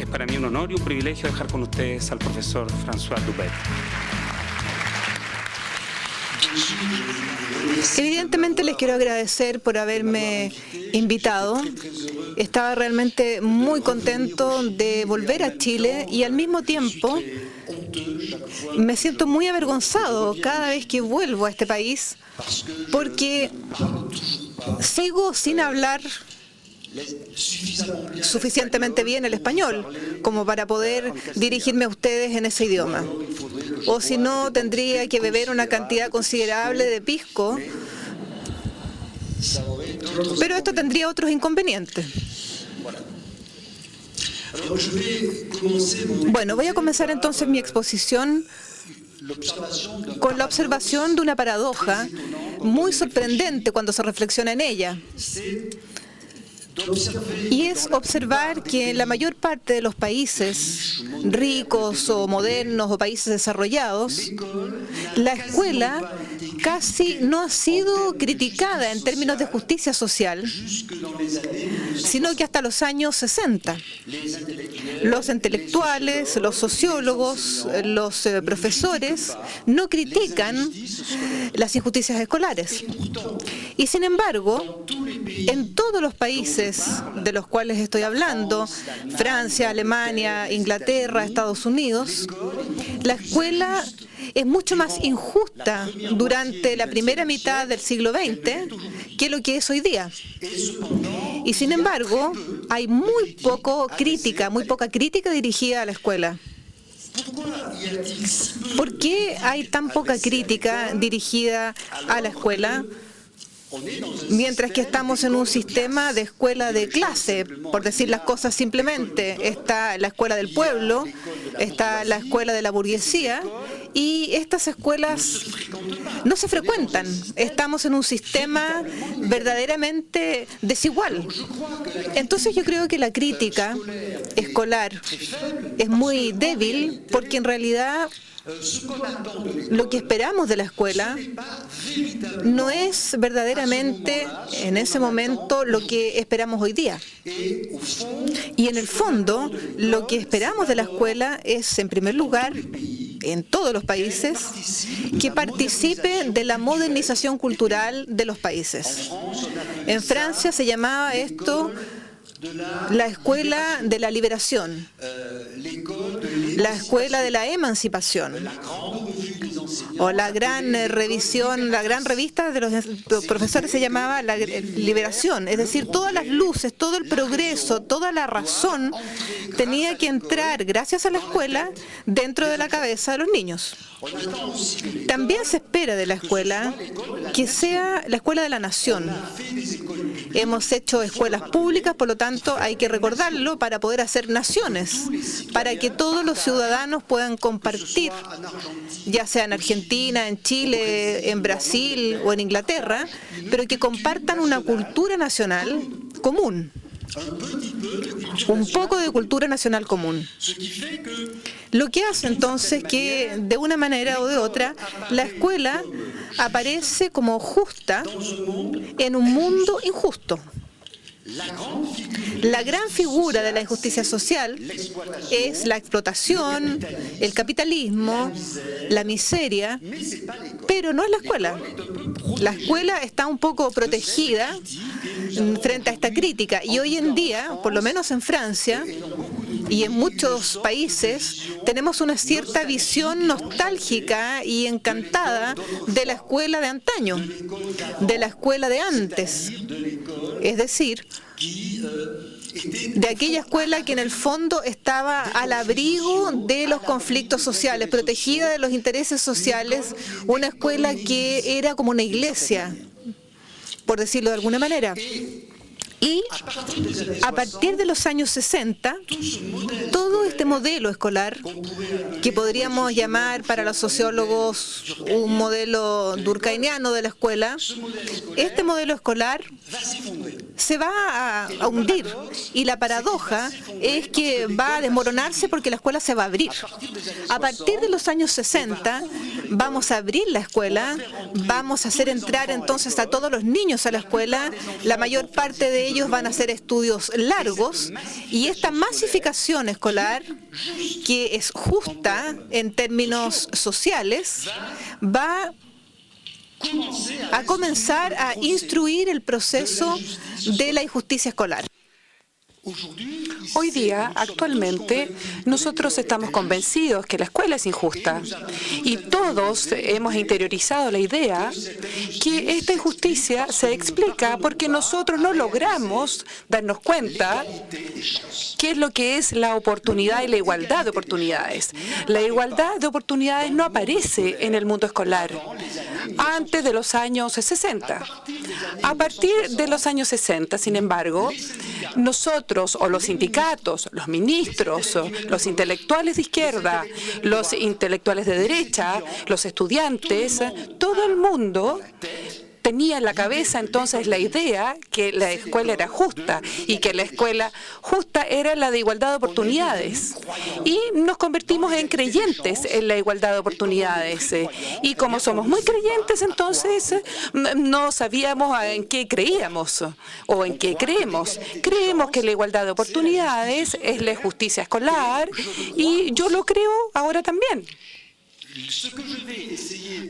Es para mí un honor y un privilegio dejar con ustedes al profesor François Dubet. Evidentemente les quiero agradecer por haberme invitado. Estaba realmente muy contento de volver a Chile y al mismo tiempo me siento muy avergonzado cada vez que vuelvo a este país porque sigo sin hablar suficientemente bien el español como para poder dirigirme a ustedes en ese idioma. O si no, tendría que beber una cantidad considerable de pisco, pero esto tendría otros inconvenientes. Bueno, voy a comenzar entonces mi exposición con la observación de una paradoja muy sorprendente cuando se reflexiona en ella. Y es observar que en la mayor parte de los países ricos o modernos o países desarrollados, la escuela casi no ha sido criticada en términos de justicia social, sino que hasta los años 60. Los intelectuales, los sociólogos, los profesores no critican las injusticias escolares. Y sin embargo, en todos los países de los cuales estoy hablando, Francia, Alemania, Inglaterra, Estados Unidos, la escuela es mucho más injusta durante la primera mitad del siglo XX que lo que es hoy día. Y sin embargo, hay muy poca crítica dirigida a la escuela. ¿Por qué hay tan poca crítica dirigida a la escuela? Mientras que estamos en un sistema de escuela de clase, por decir las cosas simplemente. Está la escuela del pueblo, está la escuela de la burguesía, y estas escuelas no se frecuentan. Estamos en un sistema verdaderamente desigual. Entonces yo creo que la crítica escolar es muy débil porque en realidad lo que esperamos de la escuela no es verdaderamente en ese momento lo que esperamos hoy día. Y en el fondo, lo que esperamos de la escuela es, en primer lugar, en todos los países, que participe de la modernización cultural de los países. En Francia se llamaba esto la escuela de la liberación, la escuela de la emancipación, o la gran revisión, la gran revista de los profesores se llamaba la liberación, es decir, todas las luces, todo el progreso, toda la razón tenía que entrar, gracias a la escuela, dentro de la cabeza de los niños. También se espera de la escuela que sea la escuela de la nación. Hemos hecho escuelas públicas, por lo tanto hay que recordarlo para poder hacer naciones, para que todos los ciudadanos puedan compartir, ya sea en Argentina, en Chile, en Brasil o en Inglaterra, pero que compartan una cultura nacional común. Un poco de cultura nacional común. Lo que hace entonces que, de una manera o de otra, la escuela aparece como justa en un mundo injusto. La gran figura de la injusticia social es la explotación, el capitalismo, la miseria, pero no es la escuela. La escuela está un poco protegida frente a esta crítica y hoy en día, por lo menos en Francia y en muchos países, tenemos una cierta visión nostálgica y encantada de la escuela de antaño, de la escuela de antes. Es decir, de aquella escuela que en el fondo estaba al abrigo de los conflictos sociales, protegida de los intereses sociales, una escuela que era como una iglesia, por decirlo de alguna manera. Y a partir de los años 60, todo este modelo escolar, que podríamos llamar para los sociólogos un modelo durkheimiano de la escuela, este modelo escolar se va a hundir. Y la paradoja es que va a desmoronarse porque la escuela se va a abrir. A partir de los años 60, Vamos a abrir la escuela, vamos a hacer entrar entonces a todos los niños a la escuela. La mayor parte de ellos van a hacer estudios largos y esta masificación escolar, que es justa en términos sociales, va a comenzar a instruir el proceso de la injusticia escolar. Hoy día, actualmente, nosotros estamos convencidos que la escuela es injusta y todos hemos interiorizado la idea que esta injusticia se explica porque nosotros no logramos darnos cuenta qué es lo que es la oportunidad y la igualdad de oportunidades. La igualdad de oportunidades no aparece en el mundo escolar antes de los años 60. A partir de los años 60, sin embargo, nosotros o los sindicatos, los ministros, los intelectuales de izquierda, los intelectuales de derecha, los estudiantes, todo el mundo tenía en la cabeza entonces la idea que la escuela era justa y que la escuela justa era la de igualdad de oportunidades. Y nos convertimos en creyentes en la igualdad de oportunidades. Y como somos muy creyentes, entonces no sabíamos en qué creíamos o en qué creemos. Creemos que la igualdad de oportunidades es la justicia escolar y yo lo creo ahora también.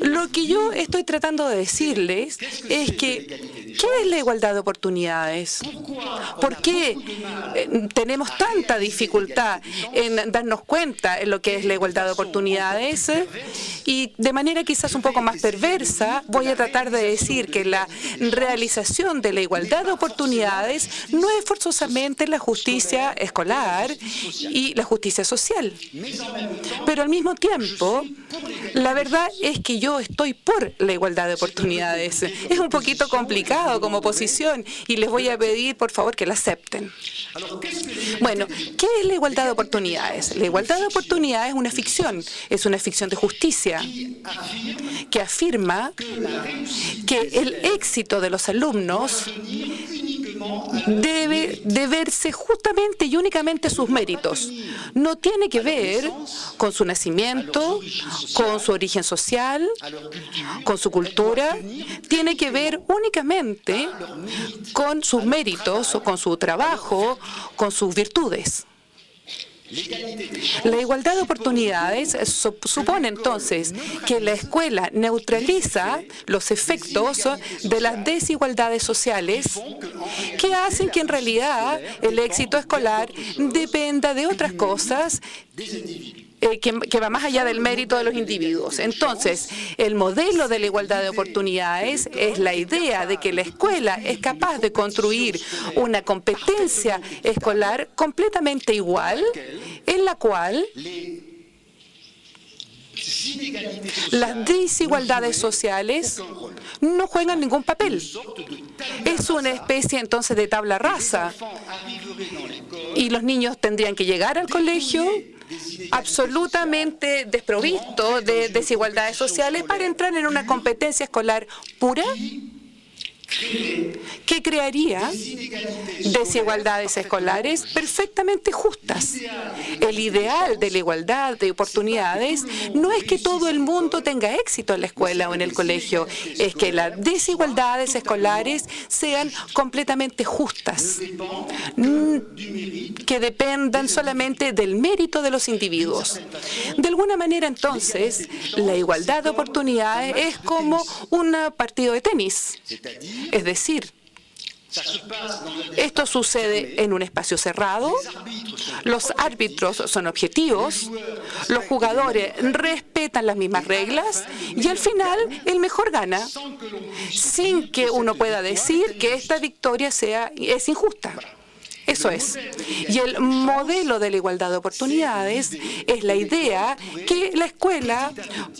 Lo que yo estoy tratando de decirles es que, ¿qué es la igualdad de oportunidades? ¿Por qué tenemos tanta dificultad en darnos cuenta en lo que es la igualdad de oportunidades? Y de manera quizás un poco más perversa, voy a tratar de decir que la realización de la igualdad de oportunidades no es forzosamente la justicia escolar y la justicia social. Pero al mismo tiempo, la verdad es que yo estoy por la igualdad de oportunidades. Es un poquito complicado como posición y les voy a pedir, por favor, que la acepten. Bueno, ¿qué es la igualdad de oportunidades? La igualdad de oportunidades es una ficción de justicia que afirma que el éxito de los alumnos debe deberse justamente y únicamente a sus méritos. No tiene que ver con su nacimiento, con su origen social, con su cultura. Tiene que ver únicamente con sus méritos, o con su trabajo, con sus virtudes. La igualdad de oportunidades supone entonces que la escuela neutraliza los efectos de las desigualdades sociales que hacen que en realidad el éxito escolar dependa de otras cosas que va más allá del mérito de los individuos. Entonces, el modelo de la igualdad de oportunidades es la idea de que la escuela es capaz de construir una competencia escolar completamente igual, en la cual las desigualdades sociales no juegan ningún papel. Es una especie entonces de tabla rasa y los niños tendrían que llegar al colegio absolutamente desprovisto de desigualdades sociales para entrar en una competencia escolar pura que crearía desigualdades escolares perfectamente justas. El ideal de la igualdad de oportunidades no es que todo el mundo tenga éxito en la escuela o en el colegio, es que las desigualdades escolares sean completamente justas, que dependan solamente del mérito de los individuos. De alguna manera, entonces, la igualdad de oportunidades es como un partido de tenis. Es decir, esto sucede en un espacio cerrado, los árbitros son objetivos, los jugadores respetan las mismas reglas y al final el mejor gana, sin que uno pueda decir que esta victoria es injusta. Eso es. Y el modelo de la igualdad de oportunidades es la idea que la escuela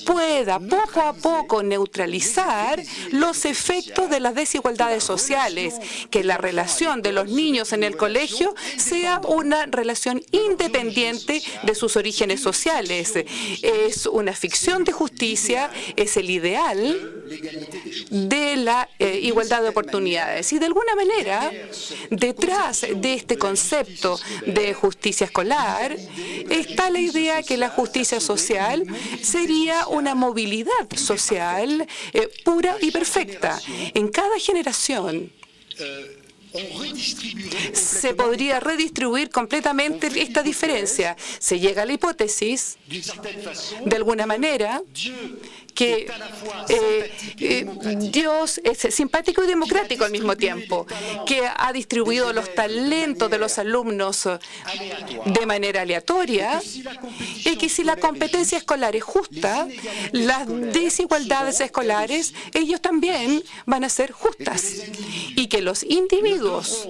pueda poco a poco neutralizar los efectos de las desigualdades sociales, que la relación de los niños en el colegio sea una relación independiente de sus orígenes sociales. Es una ficción de justicia, es el ideal de la igualdad de oportunidades. Y de alguna manera, detrás de este concepto de justicia escolar, está la idea que la justicia social sería una movilidad social pura y perfecta. En cada generación se podría redistribuir completamente esta diferencia. Se llega a la hipótesis, de alguna manera, que Dios es simpático y democrático al mismo tiempo, que ha distribuido los talentos de los alumnos de manera aleatoria, y que si la competencia escolar es justa, las desigualdades escolares, ellos también van a ser justas, y que los individuos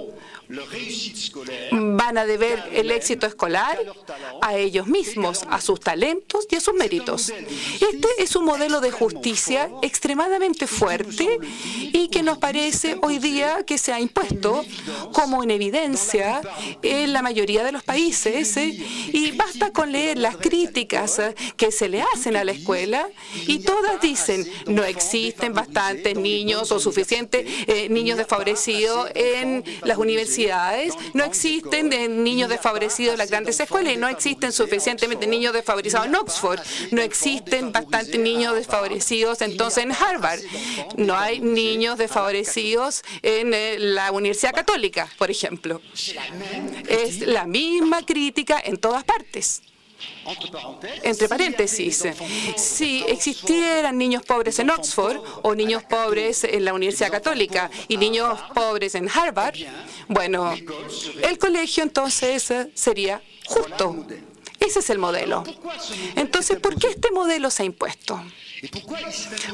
van a deber el éxito escolar a ellos mismos, a sus talentos y a sus méritos. Este es un modelo de justicia extremadamente fuerte y que nos parece hoy día que se ha impuesto como una evidencia en la mayoría de los países, y basta con leer las críticas que se le hacen a la escuela y todas dicen no existen bastantes niños o suficientes niños desfavorecidos en las universidades, no existen niños desfavorecidos en las grandes escuelas y no existen suficientemente niños desfavorecidos en Oxford, no existen bastantes niños desfavorecidos entonces en Harvard, no hay niños desfavorecidos en la Universidad Católica, por ejemplo. Es la misma crítica en todas partes. Entre paréntesis, si existieran niños pobres en Oxford o niños pobres en la Universidad Católica y niños pobres en Harvard, bueno, el colegio entonces sería justo. Ese es el modelo. Entonces, ¿por qué este modelo se ha impuesto?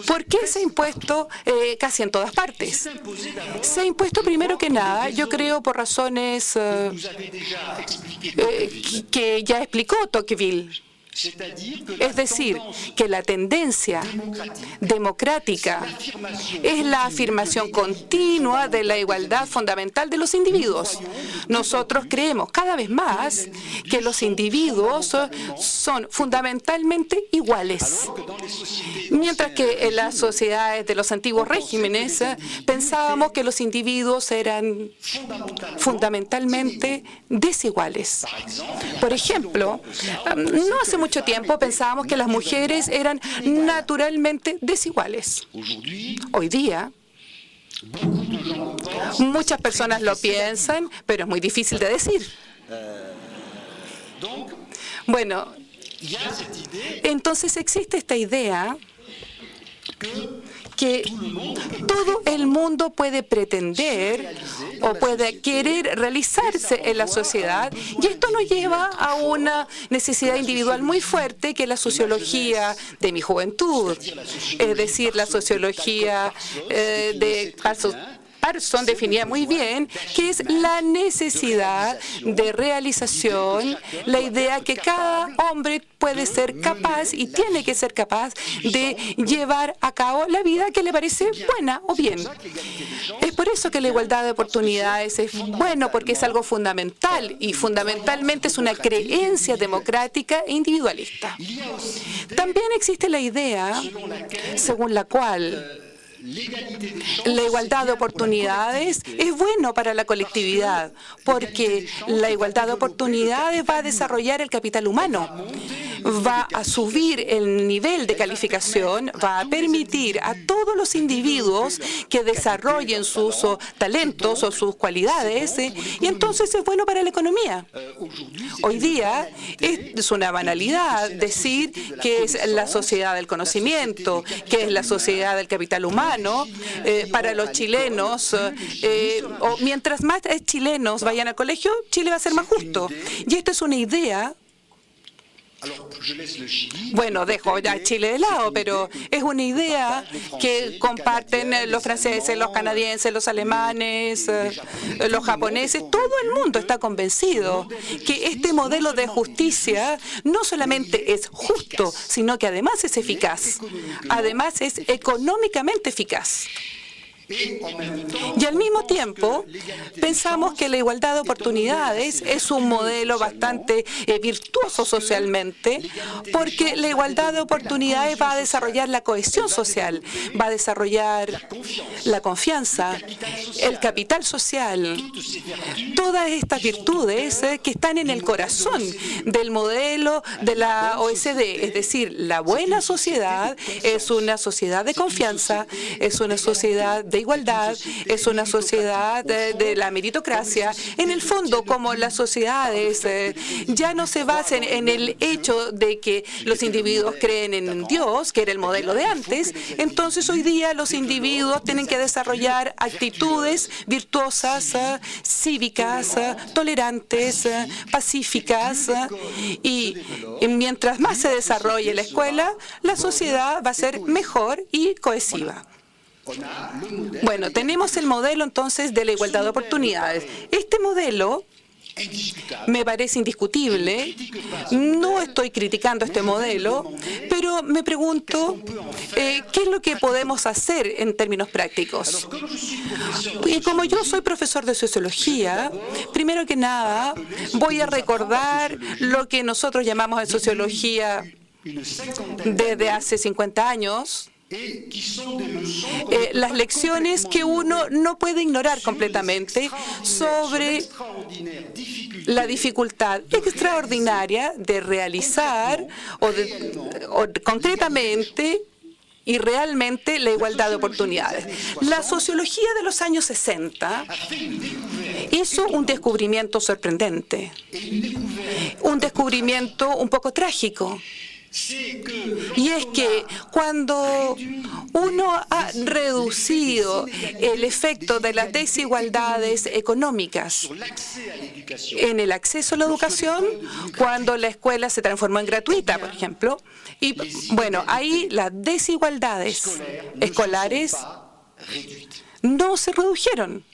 ¿Por qué se ha impuesto casi en todas partes? Se ha impuesto primero que nada, yo creo, por razones que ya explicó Tocqueville. Es decir, que la tendencia democrática es la afirmación continua de la igualdad fundamental de los individuos. Nosotros creemos cada vez más que los individuos son fundamentalmente iguales, mientras que en las sociedades de los antiguos regímenes pensábamos que los individuos eran fundamentalmente desiguales. Por ejemplo, no hace mucho tiempo pensábamos que las mujeres eran naturalmente desiguales. Hoy día, muchas personas lo piensan, pero es muy difícil de decir. Bueno, entonces existe esta idea que todo el mundo puede pretender o puede querer realizarse en la sociedad, y esto nos lleva a una necesidad individual muy fuerte que la sociología de mi juventud, es decir, la sociología de Parson definía muy bien, que es la necesidad de realización, la idea que cada hombre puede ser capaz y tiene que ser capaz de llevar a cabo la vida que le parece buena o bien. Es por eso que la igualdad de oportunidades es bueno, porque es algo fundamental y fundamentalmente es una creencia democrática e individualista. También existe la idea según la cual la igualdad de oportunidades es bueno para la colectividad, porque la igualdad de oportunidades va a desarrollar el capital humano, va a subir el nivel de calificación, va a permitir a todos los individuos que desarrollen sus talentos o sus cualidades, y entonces es bueno para la economía. Hoy día es una banalidad decir que es la sociedad del conocimiento, que es la sociedad del capital humano. Para los chilenos, o mientras más chilenos vayan al colegio, Chile va a ser más justo. Y esto es una idea. Bueno, dejo ya Chile de lado, pero es una idea que comparten los franceses, los canadienses, los alemanes, los japoneses. Todo el mundo está convencido que este modelo de justicia no solamente es justo, sino que además es eficaz. Además es económicamente eficaz. Y al mismo tiempo, pensamos que la igualdad de oportunidades es un modelo bastante virtuoso socialmente, porque la igualdad de oportunidades va a desarrollar la cohesión social, va a desarrollar la confianza, el capital social, todas estas virtudes que están en el corazón del modelo de la OECD. Es decir, la buena sociedad es una sociedad de confianza, es una sociedad de igualdad, es una sociedad de la meritocracia. En el fondo, como las sociedades ya no se basan en el hecho de que los individuos creen en Dios, que era el modelo de antes, entonces hoy día los individuos tienen que desarrollar actitudes virtuosas, cívicas, tolerantes, pacíficas, y mientras más se desarrolle la escuela, la sociedad va a ser mejor y cohesiva. Bueno, tenemos el modelo entonces de la igualdad de oportunidades. Este modelo me parece indiscutible. No estoy criticando este modelo, pero me pregunto qué es lo que podemos hacer en términos prácticos. Y como yo soy profesor de sociología, primero que nada voy a recordar lo que nosotros llamamos en sociología desde hace 50 años, las lecciones que uno no puede ignorar completamente sobre la dificultad extraordinaria de realizar o concretamente y realmente la igualdad de oportunidades. La sociología de los años 60 hizo un descubrimiento sorprendente, un descubrimiento un poco trágico. Y es que cuando uno ha reducido el efecto de las desigualdades económicas en el acceso a la educación, cuando la escuela se transformó en gratuita, por ejemplo, y bueno, ahí las desigualdades escolares no se redujeron.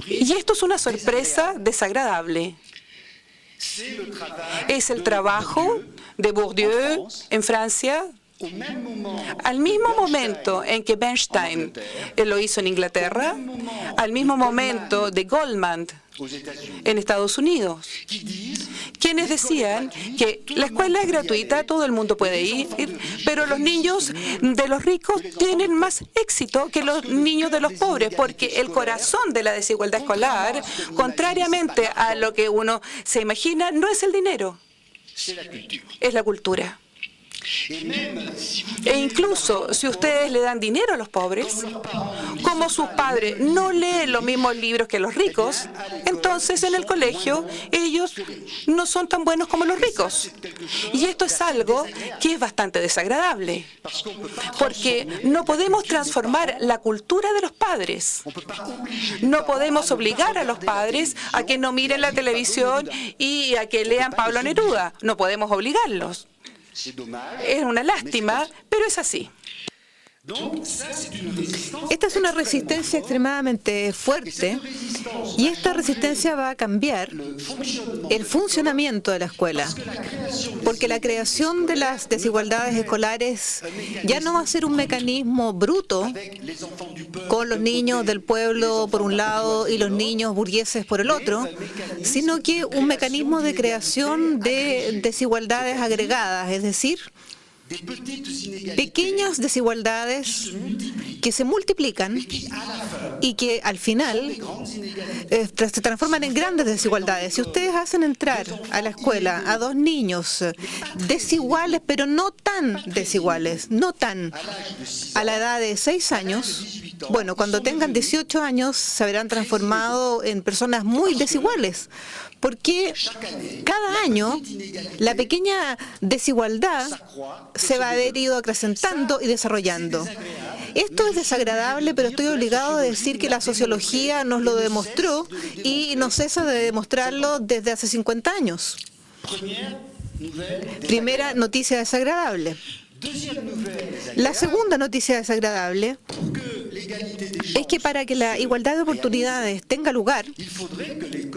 Y esto es una sorpresa desagradable. Es el trabajo de Bourdieu en Francia, al mismo momento en que Bernstein lo hizo en Inglaterra, al mismo momento de Goldman en Estados Unidos, quienes decían que la escuela es gratuita, todo el mundo puede ir, pero los niños de los ricos tienen más éxito que los niños de los pobres, porque el corazón de la desigualdad escolar, contrariamente a lo que uno se imagina, no es el dinero, es la cultura. E incluso si ustedes le dan dinero a los pobres, como sus padres no leen los mismos libros que los ricos, entonces en el colegio ellos no son tan buenos como los ricos. Y esto es algo que es bastante desagradable, porque no podemos transformar la cultura de los padres. No podemos obligar a los padres a que no miren la televisión y a que lean Pablo Neruda. No podemos obligarlos. Es una lástima, pero es así. Esta es una resistencia extremadamente fuerte y esta resistencia va a cambiar el funcionamiento de la escuela, porque la creación de las desigualdades escolares ya no va a ser un mecanismo bruto con los niños del pueblo por un lado y los niños burgueses por el otro, sino que un mecanismo de creación de desigualdades agregadas, es decir, pequeñas desigualdades que se multiplican y que al final se transforman en grandes desigualdades. Si ustedes hacen entrar a la escuela a dos niños desiguales, pero no tan desiguales, no tan a la edad de 6 años, bueno, cuando tengan 18 años se habrán transformado en personas muy desiguales, porque cada año la pequeña desigualdad se va a haber ido acrecentando y desarrollando. Esto es desagradable, pero estoy obligado a decir que la sociología nos lo demostró y no cesa de demostrarlo desde hace 50 años. Primera noticia desagradable. La segunda noticia desagradable es que para que la igualdad de oportunidades tenga lugar,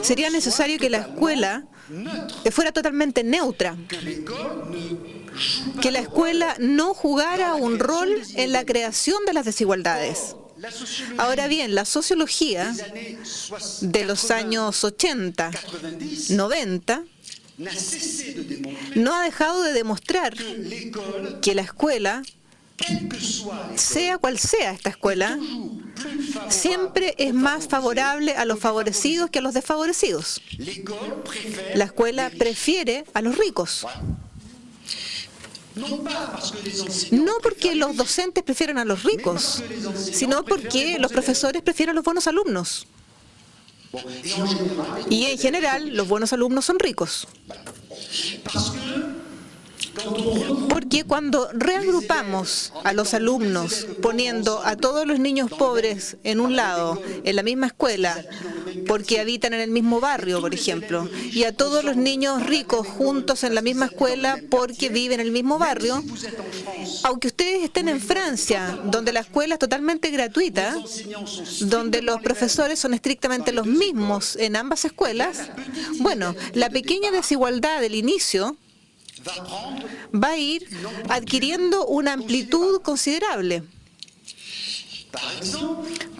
sería necesario que la escuela fuera totalmente neutra, que la escuela no jugara un rol en la creación de las desigualdades. Ahora bien, la sociología de los años 80, 90, no ha dejado de demostrar que la escuela, sea cual sea esta escuela, siempre es más favorable a los favorecidos que a los desfavorecidos. La escuela prefiere a los ricos. No porque los docentes prefieran a los ricos, sino porque los profesores prefieren a los buenos alumnos. Y en general, los buenos alumnos son ricos. Porque cuando reagrupamos a los alumnos, poniendo a todos los niños pobres en un lado, en la misma escuela, porque habitan en el mismo barrio, por ejemplo, y a todos los niños ricos juntos en la misma escuela porque viven en el mismo barrio, aunque ustedes estén en Francia, donde la escuela es totalmente gratuita, donde los profesores son estrictamente los mismos en ambas escuelas, bueno, la pequeña desigualdad del inicio va a ir adquiriendo una amplitud considerable.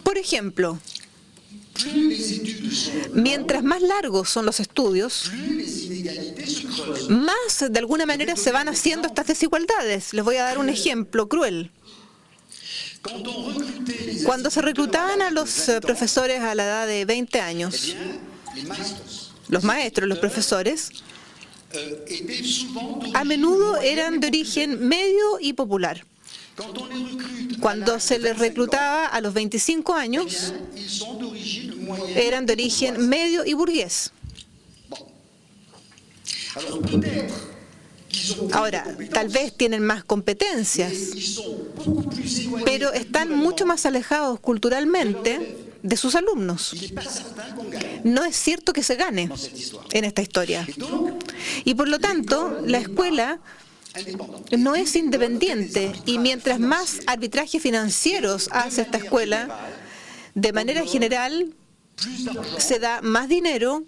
Por ejemplo, mientras más largos son los estudios, más de alguna manera se van haciendo estas desigualdades. Les voy a dar un ejemplo cruel. Cuando se reclutaban a los profesores a la edad de 20 años, los maestros, los profesores, a menudo eran de origen medio y popular. Cuando se les reclutaba a los 25 años, eran de origen medio y burgués. Ahora, tal vez tienen más competencias, pero están mucho más alejados culturalmente de sus alumnos. No es cierto que se gane en esta historia. Y por lo tanto, la escuela no es independiente, y mientras más arbitrajes financieros hace esta escuela, de manera general se da más dinero.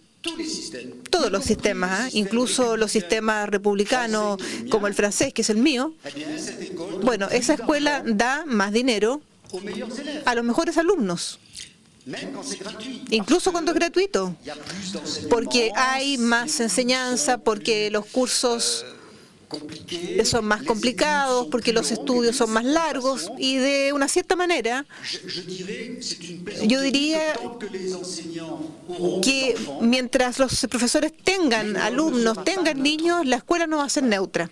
Todos los sistemas, incluso los sistemas republicanos como el francés, que es el mío, bueno, esa escuela da más dinero a los mejores alumnos, incluso cuando es gratuito, porque hay más enseñanza, porque los cursos son más complicados, porque los estudios son más largos, y de una cierta manera yo diría que mientras los profesores tengan alumnos, tengan niños, la escuela no va a ser neutra.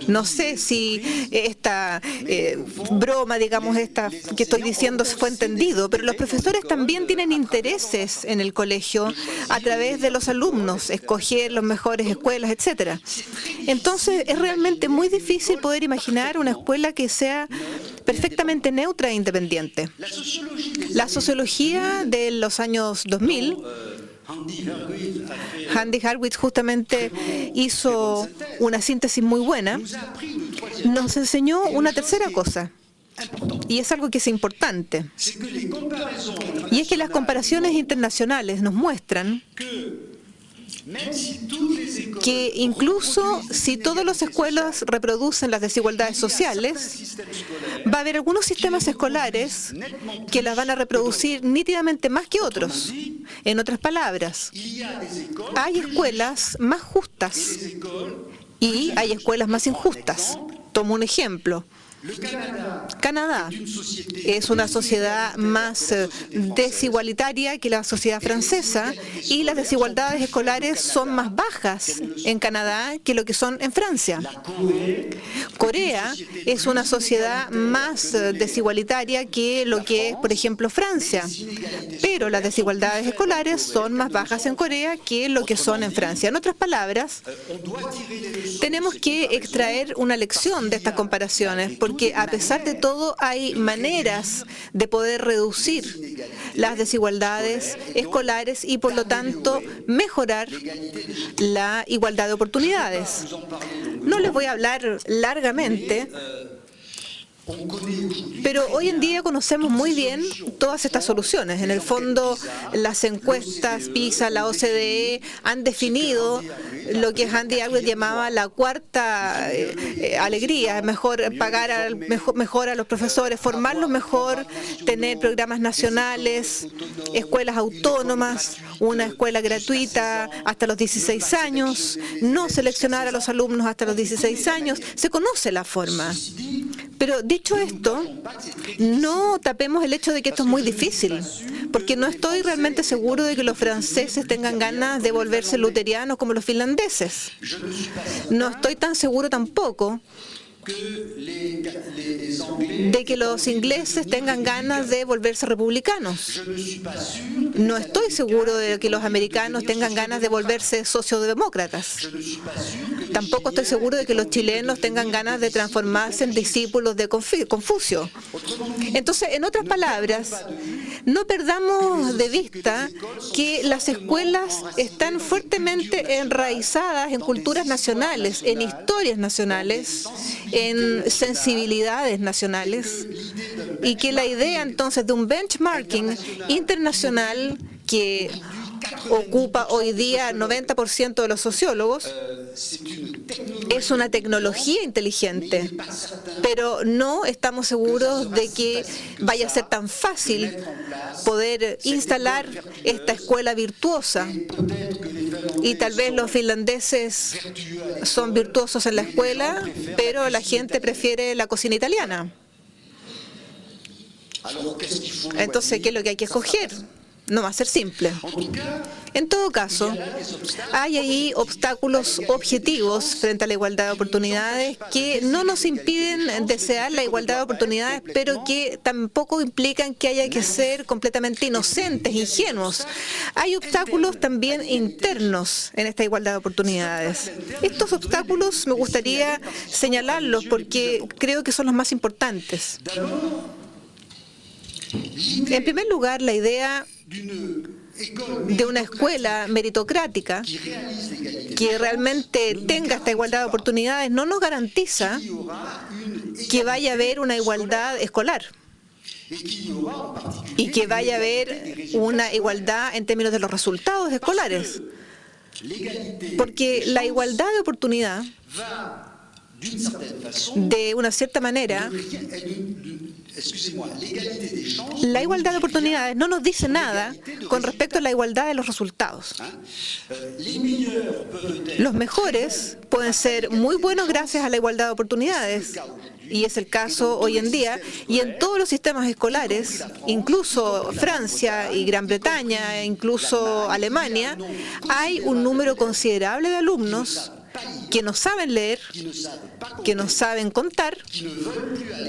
No sé si esta broma, digamos, esta que estoy diciendo fue entendido, pero los profesores también tienen intereses en el colegio a través de los alumnos, escoger las mejores escuelas, etcétera. Entonces, es realmente muy difícil poder imaginar una escuela que sea perfectamente neutra e independiente. La sociología de los años 2000, Andy Hurwitz justamente hizo una síntesis muy buena, nos enseñó una tercera cosa, y es algo que es importante, y es que las comparaciones internacionales nos muestran que incluso si todas las escuelas reproducen las desigualdades sociales, va a haber algunos sistemas escolares que las van a reproducir nítidamente más que otros. En otras palabras, hay escuelas más justas y hay escuelas más injustas. Tomo un ejemplo. Canadá es una sociedad más desigualitaria que la sociedad francesa, y las desigualdades escolares son más bajas en Canadá que lo que son en Francia. Corea es una sociedad más desigualitaria que lo que es, por ejemplo, Francia, pero las desigualdades escolares son más bajas en Corea que lo que son en Francia. En otras palabras, tenemos que extraer una lección de estas comparaciones, porque a pesar de todo hay maneras de poder reducir las desigualdades escolares y por lo tanto mejorar la igualdad de oportunidades. No les voy a hablar largamente Pero hoy en día conocemos muy bien todas estas soluciones. En el fondo, las encuestas PISA, la OCDE han definido lo que Andy Albert llamaba la cuarta alegría: mejor pagar mejor a los profesores, formarlos mejor, tener programas nacionales, escuelas autónomas, una escuela gratuita hasta los 16 años, no seleccionar a los alumnos hasta los 16 años. Se conoce la forma. Pero dicho esto, no tapemos el hecho de que esto es muy difícil, porque no estoy realmente seguro de que los franceses tengan ganas de volverse luterianos como los finlandeses. No estoy tan seguro tampoco de que los ingleses tengan ganas de volverse republicanos. No estoy seguro de que los americanos tengan ganas de volverse socialdemócratas. Tampoco estoy seguro de que los chilenos tengan ganas de transformarse en discípulos de Confucio. Entonces, en otras palabras, no perdamos de vista que las escuelas están fuertemente enraizadas en culturas nacionales, en historias nacionales, en sensibilidades nacionales, y que la idea entonces de un benchmarking internacional que ocupa hoy día el 90% de los sociólogos es una tecnología inteligente, pero no estamos seguros de que vaya a ser tan fácil poder instalar esta escuela virtuosa. Y tal vez los finlandeses son virtuosos en la escuela, pero la gente prefiere la cocina italiana. Entonces, ¿qué es lo que hay que escoger? No va a ser simple. En todo caso, hay ahí obstáculos objetivos frente a la igualdad de oportunidades que no nos impiden desear la igualdad de oportunidades, pero que tampoco implican que haya que ser completamente inocentes, ingenuos. Hay obstáculos también internos en esta igualdad de oportunidades. Estos obstáculos me gustaría señalarlos porque creo que son los más importantes. En primer lugar, la idea de una escuela meritocrática que realmente tenga esta igualdad de oportunidades no nos garantiza que vaya a haber una igualdad escolar y que vaya a haber una igualdad en términos de los resultados escolares. Porque la igualdad de oportunidad, de una cierta manera, la igualdad de oportunidades no nos dice nada con respecto a la igualdad de los resultados. Los mejores pueden ser muy buenos gracias a la igualdad de oportunidades, y es el caso hoy en día, y en todos los sistemas escolares, incluso Francia y Gran Bretaña, incluso Alemania, hay un número considerable de alumnos que no saben leer, que no saben contar,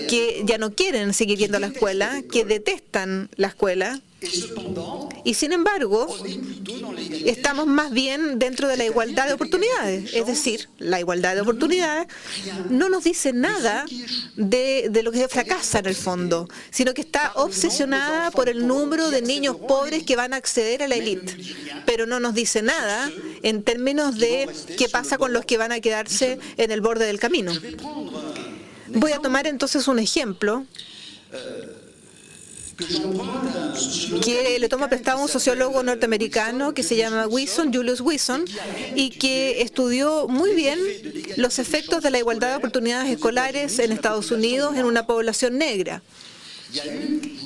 que ya no quieren seguir yendo a la escuela, que detestan la escuela. Y sin embargo, estamos más bien dentro de la igualdad de oportunidades. Es decir, la igualdad de oportunidades no nos dice nada de lo que fracasa en el fondo, sino que está obsesionada por el número de niños pobres que van a acceder a la élite. Pero no nos dice nada en términos de qué pasa con los que van a quedarse en el borde del camino. Voy a tomar entonces un ejemplo que le toma prestado un sociólogo norteamericano que se llama Julius Wilson, y que estudió muy bien los efectos de la igualdad de oportunidades escolares en Estados Unidos en una población negra.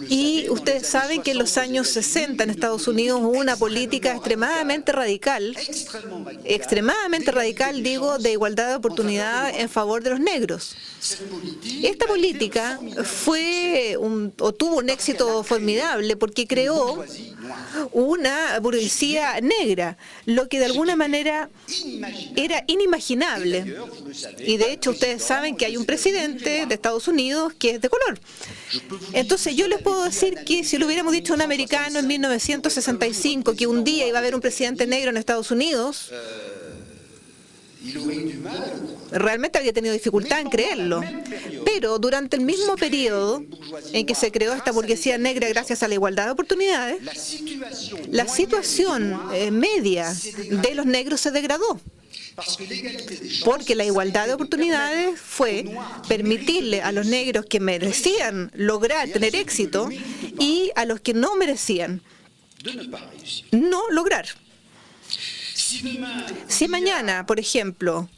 Y ustedes saben que en los años 60 en Estados Unidos hubo una política extremadamente radical, digo, de igualdad de oportunidad en favor de los negros. Esta política tuvo un éxito formidable porque creó una burguesía negra, lo que de alguna manera era inimaginable. Y de hecho ustedes saben que hay un presidente de Estados Unidos que es de color. Entonces yo les puedo decir que si lo hubiéramos dicho a un americano en 1965 que un día iba a haber un presidente negro en Estados Unidos, realmente habría tenido dificultad en creerlo. Pero durante el mismo periodo en que se creó esta burguesía negra gracias a la igualdad de oportunidades, la situación media de los negros se degradó. Porque la igualdad de oportunidades fue permitirle a los negros que merecían lograr tener éxito y a los que no merecían no lograr. Si mañana, por ejemplo,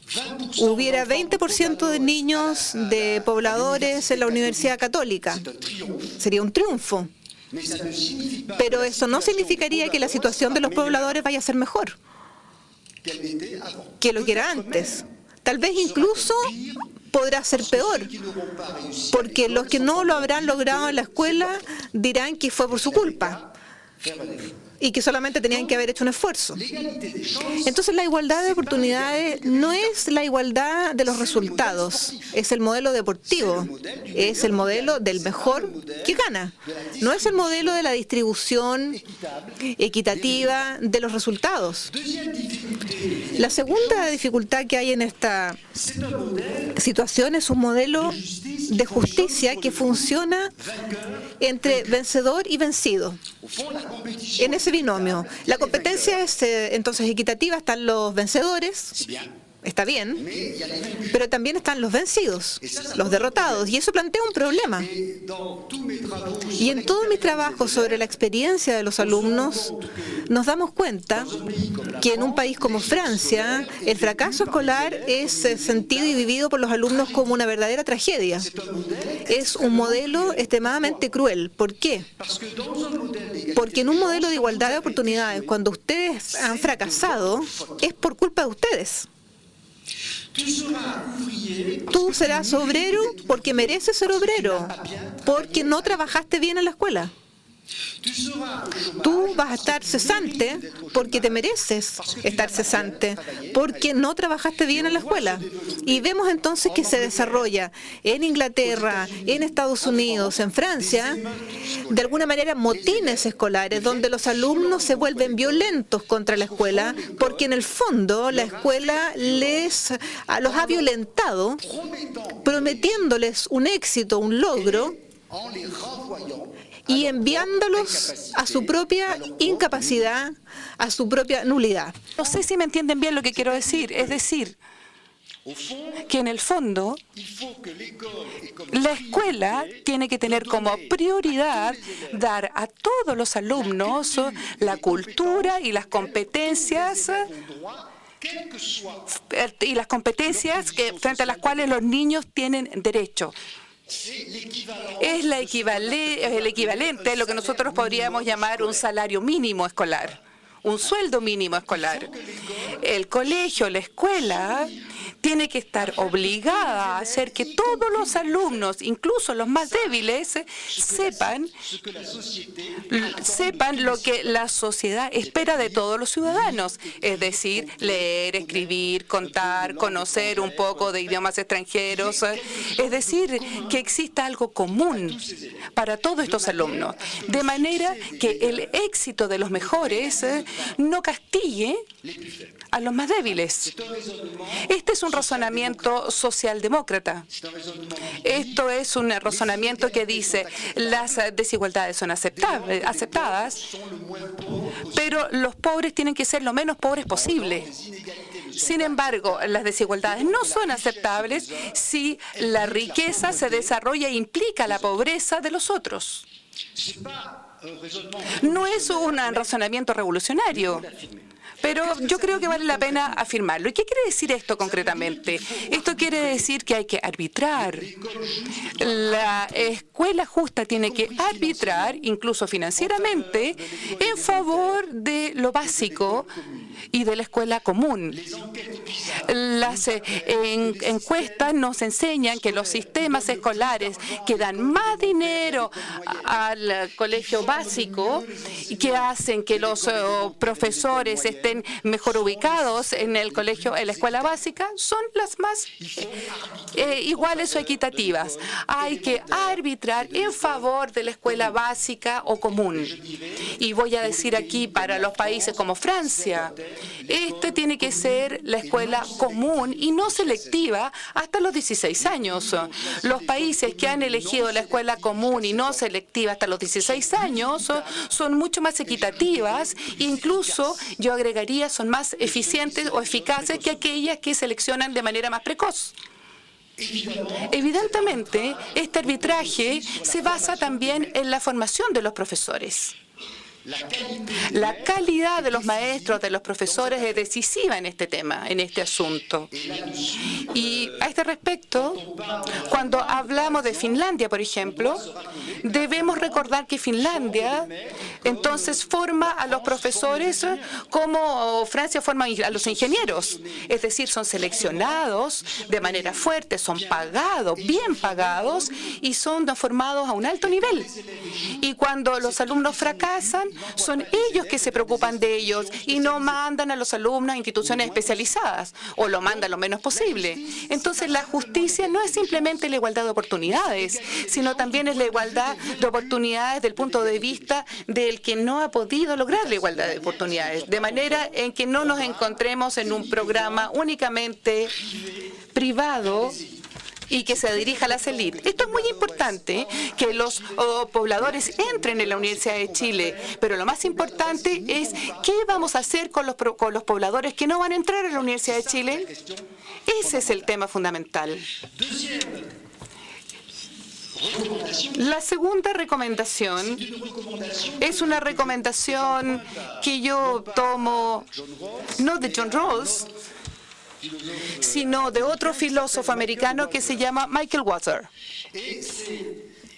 hubiera 20% de niños de pobladores en la Universidad Católica, sería un triunfo. Pero eso no significaría que la situación de los pobladores vaya a ser mejor que lo que era antes. Tal vez incluso podrá ser peor, porque los que no lo habrán logrado en la escuela dirán que fue por su culpa y que solamente tenían que haber hecho un esfuerzo. Entonces, la igualdad de oportunidades no es la igualdad de los resultados, es el modelo deportivo, es el modelo del mejor que gana, no es el modelo de la distribución equitativa de los resultados. La segunda dificultad que hay en esta situación es un modelo de justicia que funciona entre vencedor y vencido. En ese binomio, la competencia es entonces equitativa, están los vencedores, está bien, pero también están los vencidos, los derrotados, y eso plantea un problema. Y en todos mis trabajos sobre la experiencia de los alumnos, nos damos cuenta que en un país como Francia, el fracaso escolar es sentido y vivido por los alumnos como una verdadera tragedia. Es un modelo extremadamente cruel. ¿Por qué? Porque en un modelo de igualdad de oportunidades, cuando ustedes han fracasado, es por culpa de ustedes. Tú serás obrero porque mereces ser obrero, porque no trabajaste bien en la escuela. Tú vas a estar cesante porque te mereces estar cesante, porque no trabajaste bien en la escuela. Y vemos entonces que se desarrolla en Inglaterra, en Estados Unidos, en Francia, de alguna manera motines escolares donde los alumnos se vuelven violentos contra la escuela porque en el fondo la escuela los ha violentado prometiéndoles un éxito, un logro, y enviándolos a su propia incapacidad, a su propia nulidad. No sé si me entienden bien lo que quiero decir. Es decir, que en el fondo la escuela tiene que tener como prioridad dar a todos los alumnos la cultura y las competencias frente a las cuales los niños tienen derecho. Es el equivalente a lo que nosotros podríamos llamar un salario mínimo escolar, un sueldo mínimo escolar. El colegio, la escuela, tiene que estar obligada a hacer que todos los alumnos, incluso los más débiles, sepan lo que la sociedad espera de todos los ciudadanos, es decir, leer, escribir, contar, conocer un poco de idiomas extranjeros, es decir, que exista algo común para todos estos alumnos, de manera que el éxito de los mejores no castigue a los más débiles. Este es un razonamiento socialdemócrata. Esto es un razonamiento que dice las desigualdades son aceptadas, pero los pobres tienen que ser lo menos pobres posible. Sin embargo, las desigualdades no son aceptables si la riqueza se desarrolla e implica la pobreza de los otros. No es un razonamiento revolucionario, pero yo creo que vale la pena afirmarlo. ¿Y qué quiere decir esto concretamente? Esto quiere decir que hay que arbitrar. La escuela justa tiene que arbitrar, incluso financieramente, en favor de lo básico y de la escuela común. Las encuestas nos enseñan que los sistemas escolares que dan más dinero al colegio básico y que hacen que los profesores estén mejor ubicados en el colegio, en la escuela básica, son las más iguales o equitativas. Hay que arbitrar en favor de la escuela básica o común. Y voy a decir aquí, para los países como Francia, Esta tiene que ser la escuela común y no selectiva hasta los 16 años. Los países que han elegido la escuela común y no selectiva hasta los 16 años son mucho más equitativas e incluso, yo agregaría, son más eficientes o eficaces que aquellas que seleccionan de manera más precoz. Evidentemente, este arbitraje se basa también en la formación de los profesores. La calidad de los maestros, de los profesores, es decisiva en este tema, en este asunto. Y a este respecto, cuando hablamos de Finlandia, por ejemplo, debemos recordar que Finlandia entonces forma a los profesores como Francia forma a los ingenieros. Es decir, son seleccionados de manera fuerte, son pagados, bien pagados, y son formados a un alto nivel. Y cuando los alumnos fracasan, son ellos que se preocupan de ellos y no mandan a los alumnos a instituciones especializadas, o lo mandan lo menos posible. Entonces, la justicia no es simplemente la igualdad de oportunidades, sino también es la igualdad de oportunidades desde el punto de vista del que no ha podido lograr la igualdad de oportunidades, de manera en que no nos encontremos en un programa únicamente privado y que se dirija a las élites. Esto es muy importante, que los pobladores entren en la Universidad de Chile, pero lo más importante es qué vamos a hacer con los pobladores que no van a entrar a la Universidad de Chile. Ese es el tema fundamental. La segunda recomendación es una recomendación que yo tomo no de John Rawls, sino de otro filósofo americano que se llama Michael Walzer.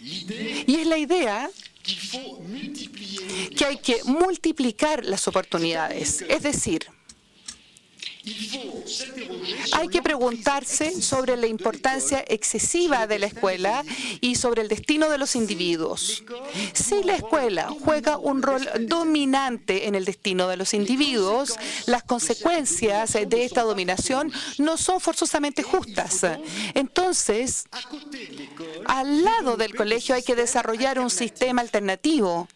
Y es la idea que hay que multiplicar las oportunidades. Es decir, hay que preguntarse sobre la importancia excesiva de la escuela y sobre el destino de los individuos. Si la escuela juega un rol dominante en el destino de los individuos, las consecuencias de esta dominación no son forzosamente justas. Entonces, al lado del colegio hay que desarrollar un sistema alternativo.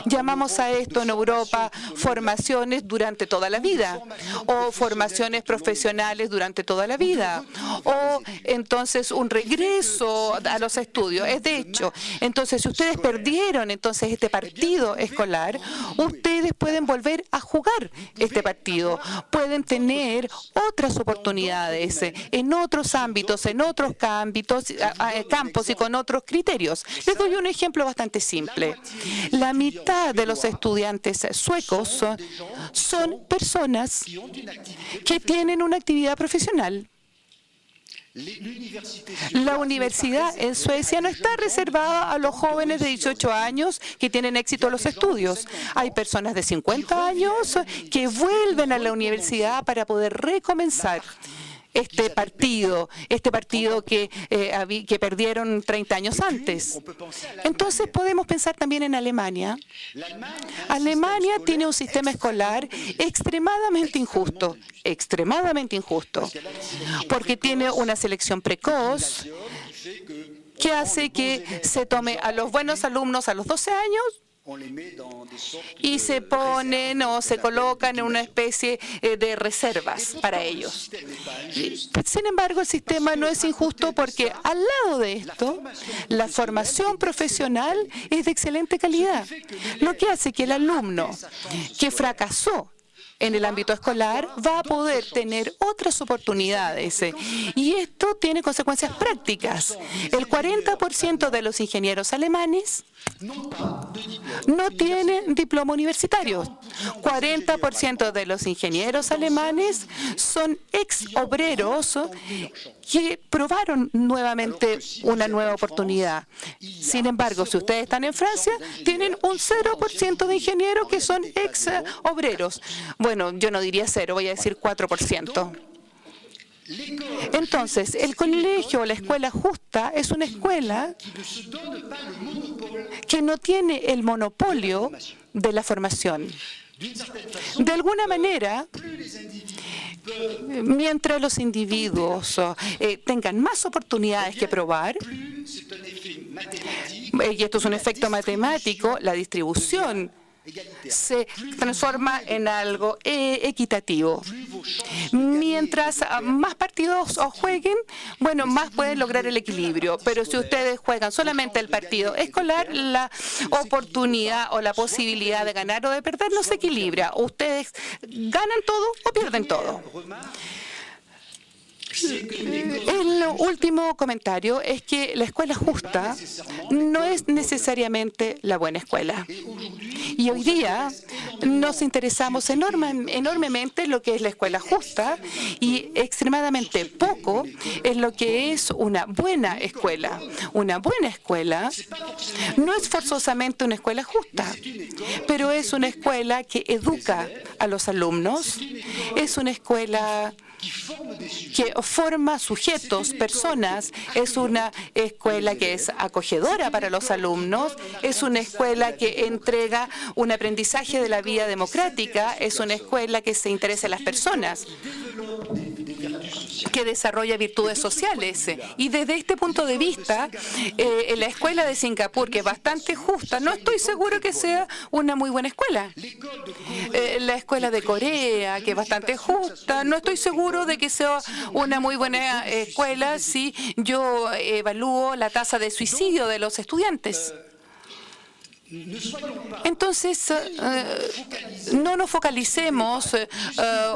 Llamamos a esto en Europa formaciones durante toda la vida, o formaciones profesionales durante toda la vida, o entonces un regreso a los estudios. Es de hecho, entonces si ustedes perdieron entonces este partido escolar, ustedes pueden volver a jugar este partido, pueden tener otras oportunidades en otros ámbitos, en otros campos y con otros criterios. Les doy un ejemplo bastante simple. La mitad de los estudiantes suecos son personas que tienen una actividad profesional. La universidad en Suecia no está reservada a los jóvenes de 18 años que tienen éxito en los estudios. Hay personas de 50 años que vuelven a la universidad para poder recomenzar este partido que perdieron 30 años antes. Entonces podemos pensar también en Alemania. Alemania tiene un sistema escolar extremadamente injusto, porque tiene una selección precoz que hace que se tome a los buenos alumnos a los 12 años y se ponen o se colocan en una especie de reservas para ellos. Sin embargo, el sistema no es injusto porque al lado de esto, la formación profesional es de excelente calidad, lo que hace que el alumno que fracasó en el ámbito escolar va a poder tener otras oportunidades. Y esto tiene consecuencias prácticas. El 40% de los ingenieros alemanes no tienen diploma universitario. 40% de los ingenieros alemanes son ex obreros que probaron nuevamente una nueva oportunidad. Sin embargo, si ustedes están en Francia, tienen un 0% de ingenieros que son ex obreros. Bueno, yo no diría 0, voy a decir 4%. Entonces, el colegio o la escuela justa es una escuela que no tiene el monopolio de la formación. De alguna manera, mientras los individuos tengan más oportunidades que probar, y esto es un efecto matemático, la distribución se transforma en algo equitativo. Mientras más partidos jueguen, bueno, más pueden lograr el equilibrio. Pero si ustedes juegan solamente el partido escolar, la oportunidad o la posibilidad de ganar o de perder no se equilibra. Ustedes ganan todo o pierden todo. El último comentario es que la escuela justa no es necesariamente la buena escuela. Y hoy día nos interesamos enormemente en lo que es la escuela justa y extremadamente poco en lo que es una buena escuela. Una buena escuela no es forzosamente una escuela justa, pero es una escuela que educa a los alumnos, es una escuela que forma sujetos, personas, es una escuela que es acogedora para los alumnos, es una escuela que entrega un aprendizaje de la vida democrática, es una escuela que se interesa en las personas, que desarrolla virtudes sociales. Y desde este punto de vista, en la escuela de Singapur, que es bastante justa, no estoy seguro que sea una muy buena escuela. La escuela de Corea, que es bastante justa, no estoy seguro de que sea una muy buena escuela si yo evalúo la tasa de suicidio de los estudiantes. Entonces, no nos focalicemos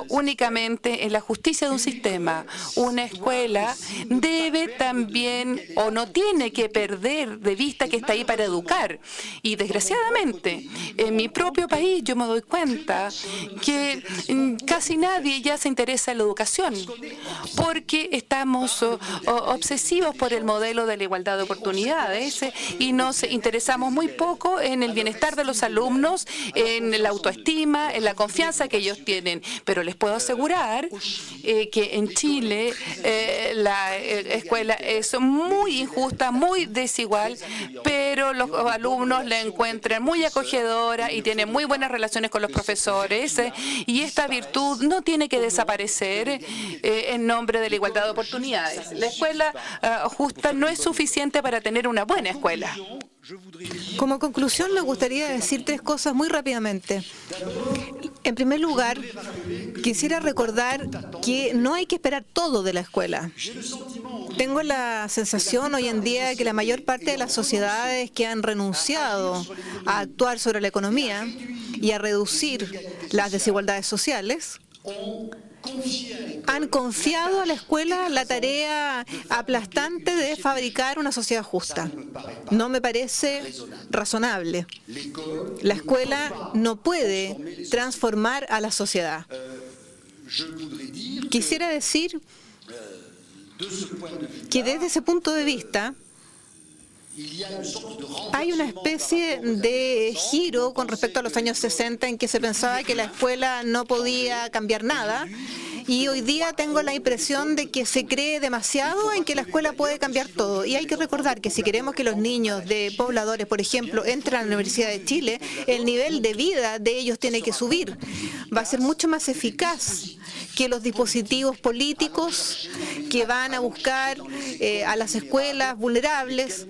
únicamente en la justicia de un sistema. Una escuela debe también o no tiene que perder de vista que está ahí para educar. Y desgraciadamente, en mi propio país yo me doy cuenta que casi nadie ya se interesa en la educación porque estamos obsesivos por el modelo de la igualdad de oportunidades y nos interesamos muy poco en el bienestar de los alumnos, en la autoestima, en la confianza que ellos tienen. Pero les puedo asegurar que en Chile la escuela es muy injusta, muy desigual, pero los alumnos la encuentran muy acogedora y tienen muy buenas relaciones con los profesores, y esta virtud no tiene que desaparecer en nombre de la igualdad de oportunidades. La escuela justa no es suficiente para tener una buena escuela. Como conclusión, me gustaría decir 3 cosas muy rápidamente. En primer lugar, quisiera recordar que no hay que esperar todo de la escuela. Tengo la sensación hoy en día que la mayor parte de las sociedades que han renunciado a actuar sobre la economía y a reducir las desigualdades sociales han confiado a la escuela la tarea aplastante de fabricar una sociedad justa. No me parece razonable. La escuela no puede transformar a la sociedad. Quisiera decir que desde ese punto de vista hay una especie de giro con respecto a los años 60 en que se pensaba que la escuela no podía cambiar nada. Y hoy día tengo la impresión de que se cree demasiado en que la escuela puede cambiar todo. Y hay que recordar que si queremos que los niños de pobladores, por ejemplo, entren a la Universidad de Chile, el nivel de vida de ellos tiene que subir. Va a ser mucho más eficaz que los dispositivos políticos que van a buscar a las escuelas vulnerables,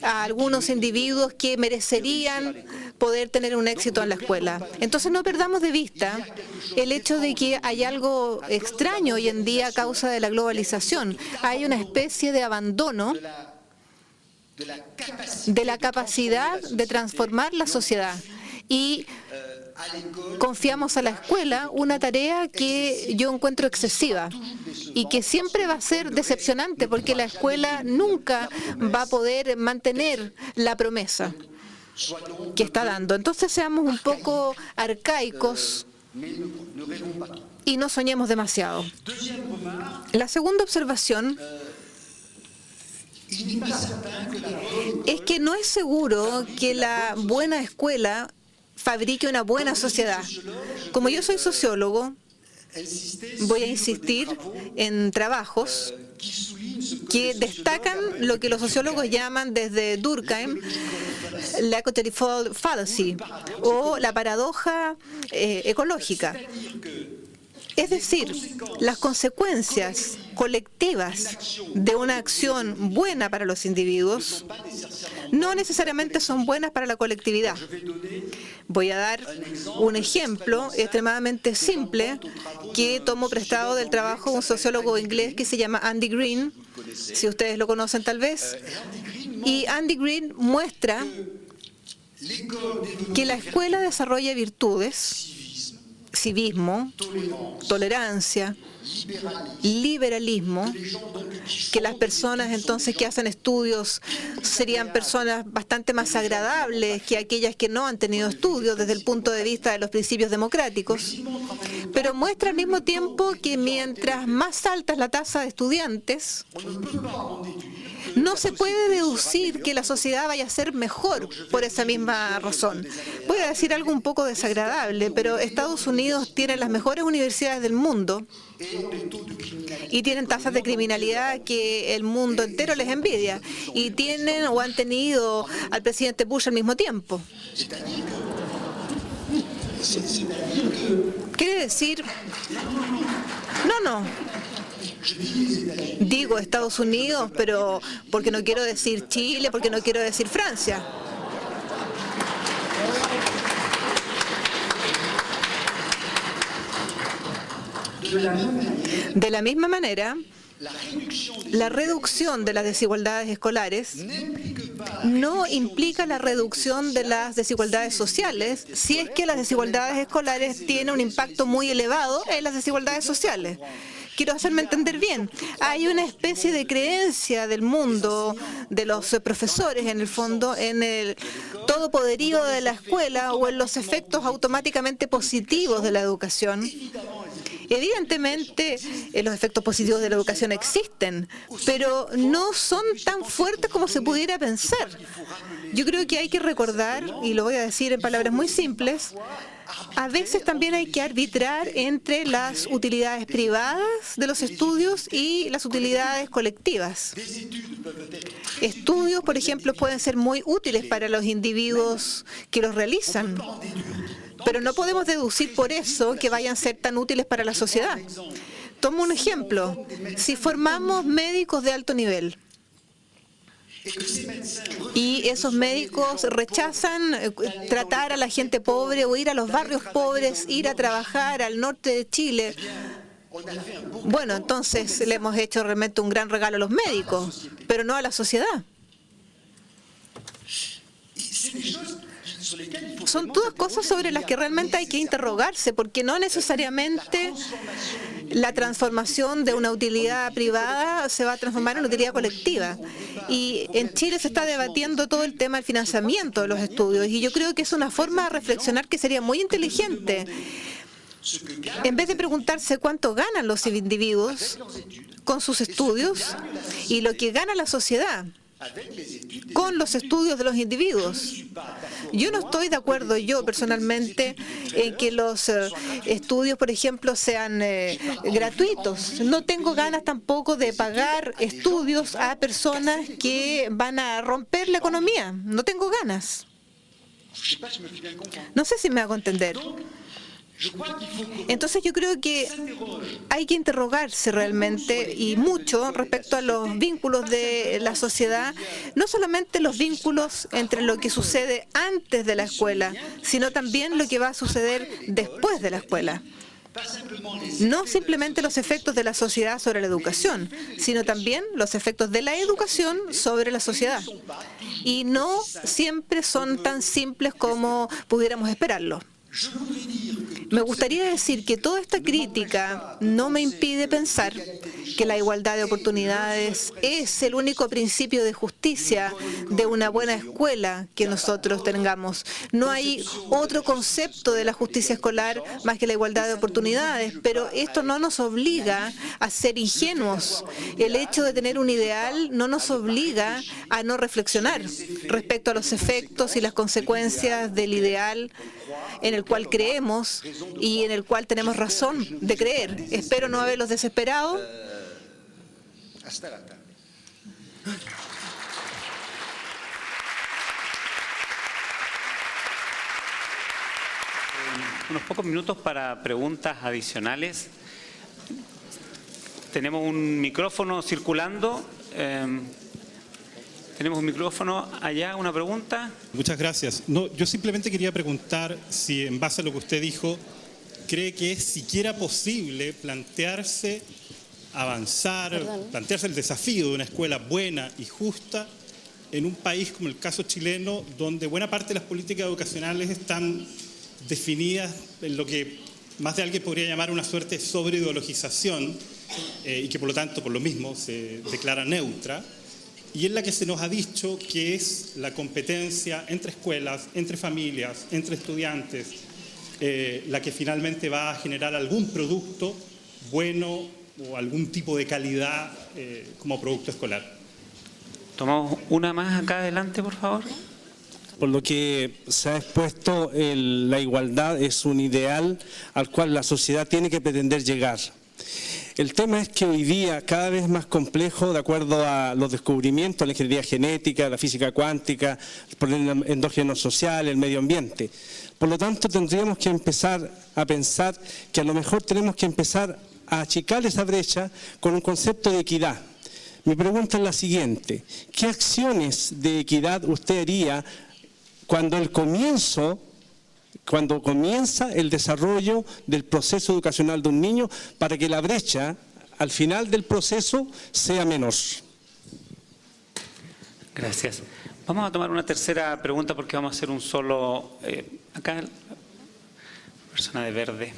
a algunos individuos que merecerían poder tener un éxito en la escuela. Entonces no perdamos de vista el hecho de que hay algo extraño hoy en día a causa de la globalización. Hay una especie de abandono de la capacidad de transformar la sociedad y confiamos a la escuela una tarea que yo encuentro excesiva y que siempre va a ser decepcionante porque la escuela nunca va a poder mantener la promesa que está dando. Entonces seamos un poco arcaicos y no soñemos demasiado. La segunda observación es que no es seguro que la buena escuela fabrique una buena sociedad. Como yo soy sociólogo, voy a insistir en trabajos que destacan lo que los sociólogos llaman desde Durkheim la ecological fallacy o la paradoja ecológica. Es decir, las consecuencias colectivas de una acción buena para los individuos no necesariamente son buenas para la colectividad. Voy a dar un ejemplo extremadamente simple que tomo prestado del trabajo de un sociólogo inglés que se llama Andy Green, si ustedes lo conocen tal vez. Y Andy Green muestra que la escuela desarrolla virtudes, civismo, tolerancia, liberalismo, que las personas entonces que hacen estudios serían personas bastante más agradables que aquellas que no han tenido estudios desde el punto de vista de los principios democráticos, pero muestra al mismo tiempo que mientras más alta es la tasa de estudiantes, no se puede deducir que la sociedad vaya a ser mejor por esa misma razón. Voy a decir algo un poco desagradable, pero Estados Unidos tiene las mejores universidades del mundo y tienen tasas de criminalidad que el mundo entero les envidia, y tienen o han tenido al presidente Bush al mismo tiempo. Quiere decir... No. Digo Estados Unidos, pero porque no quiero decir Chile, porque no quiero decir Francia. De la misma manera, la reducción de las desigualdades escolares no implica la reducción de las desigualdades sociales si es que las desigualdades escolares tienen un impacto muy elevado en las desigualdades sociales. Quiero hacerme entender bien. Hay una especie de creencia del mundo, de los profesores, en el fondo, en el todo poderío de la escuela o en los efectos automáticamente positivos de la educación. Evidentemente, los efectos positivos de la educación existen, pero no son tan fuertes como se pudiera pensar. Yo creo que hay que recordar, y lo voy a decir en palabras muy simples, a veces también hay que arbitrar entre las utilidades privadas de los estudios y las utilidades colectivas. Estudios, por ejemplo, pueden ser muy útiles para los individuos que los realizan, pero no podemos deducir por eso que vayan a ser tan útiles para la sociedad. Tomo un ejemplo. Si formamos médicos de alto nivel, y esos médicos rechazan tratar a la gente pobre o ir a los barrios pobres, ir a trabajar al norte de Chile, bueno, entonces le hemos hecho realmente un gran regalo a los médicos, pero no a la sociedad. Son todas cosas sobre las que realmente hay que interrogarse, porque no necesariamente la transformación de una utilidad privada se va a transformar en una utilidad colectiva. Y en Chile se está debatiendo todo el tema del financiamiento de los estudios, y yo creo que es una forma de reflexionar que sería muy inteligente. En vez de preguntarse cuánto ganan los individuos con sus estudios y lo que gana la sociedad con los estudios de los individuos. Yo no estoy de acuerdo, yo personalmente, en que los estudios, por ejemplo, sean gratuitos. No tengo ganas tampoco de pagar estudios a personas que van a romper la economía. No tengo ganas. No sé si me hago entender. Entonces yo creo que hay que interrogarse realmente y mucho respecto a los vínculos de la sociedad, no solamente los vínculos entre lo que sucede antes de la escuela, sino también lo que va a suceder después de la escuela. No simplemente los efectos de la sociedad sobre la educación, sino también los efectos de la educación sobre la sociedad. Y no siempre son tan simples como pudiéramos esperarlo. Me gustaría decir que toda esta crítica no me impide pensar que la igualdad de oportunidades es el único principio de justicia de una buena escuela que nosotros tengamos. No hay otro concepto de la justicia escolar más que la igualdad de oportunidades, pero esto no nos obliga a ser ingenuos. El hecho de tener un ideal no nos obliga a no reflexionar respecto a los efectos y las consecuencias del ideal en el cual creemos y en el cual tenemos razón de creer. Espero no haberlos desesperado. Unos pocos minutos para preguntas adicionales. Tenemos un micrófono circulando. Tenemos un micrófono allá, una pregunta. Muchas gracias. No, yo simplemente quería preguntar si, en base a lo que usted dijo, cree que es siquiera posible plantearse avanzar, plantearse el desafío de una escuela buena y justa en un país como el caso chileno, donde buena parte de las políticas educacionales están definidas en lo que más de alguien podría llamar una suerte de sobreideologización y que por lo tanto, por lo mismo, se declara neutra, y en la que se nos ha dicho que es la competencia entre escuelas, entre familias, entre estudiantes, la que finalmente va a generar algún producto bueno o algún tipo de calidad como producto escolar. Tomamos una más acá adelante, por favor. Por lo que se ha expuesto, la igualdad es un ideal al cual la sociedad tiene que pretender llegar. El tema es que hoy día cada vez más complejo, de acuerdo a los descubrimientos, la ingeniería genética, la física cuántica, el problema endógeno social, el medio ambiente. Por lo tanto, tendríamos que empezar a pensar que a lo mejor tenemos que empezar a achicar esa brecha con un concepto de equidad. Mi pregunta es la siguiente: ¿qué acciones de equidad usted haría cuando comienza el desarrollo del proceso educacional de un niño para que la brecha al final del proceso sea menor? Gracias. Vamos a tomar una tercera pregunta porque vamos a hacer un solo... acá, persona de verde.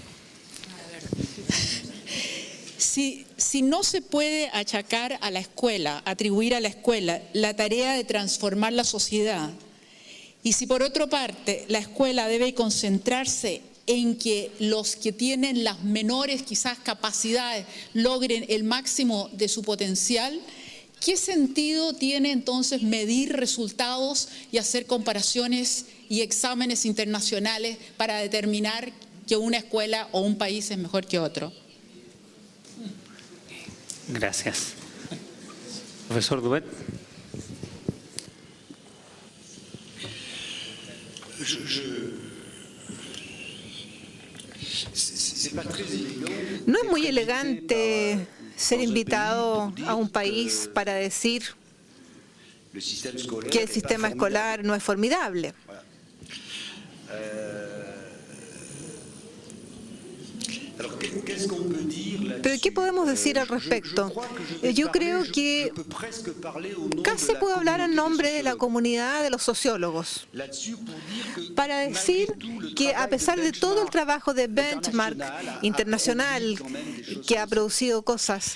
Si no se puede achacar a la escuela, atribuir a la escuela la tarea de transformar la sociedad, y si por otra parte la escuela debe concentrarse en que los que tienen las menores quizás capacidades logren el máximo de su potencial, ¿qué sentido tiene entonces medir resultados y hacer comparaciones y exámenes internacionales para determinar que una escuela o un país es mejor que otro? Gracias. Profesor Dubet. No es muy elegante ser invitado a un país para decir que el sistema escolar no es formidable. Pero ¿qué podemos decir al respecto? Yo creo que casi puedo hablar en nombre de la comunidad de los sociólogos para decir que a pesar de todo el trabajo de benchmark internacional que ha producido cosas,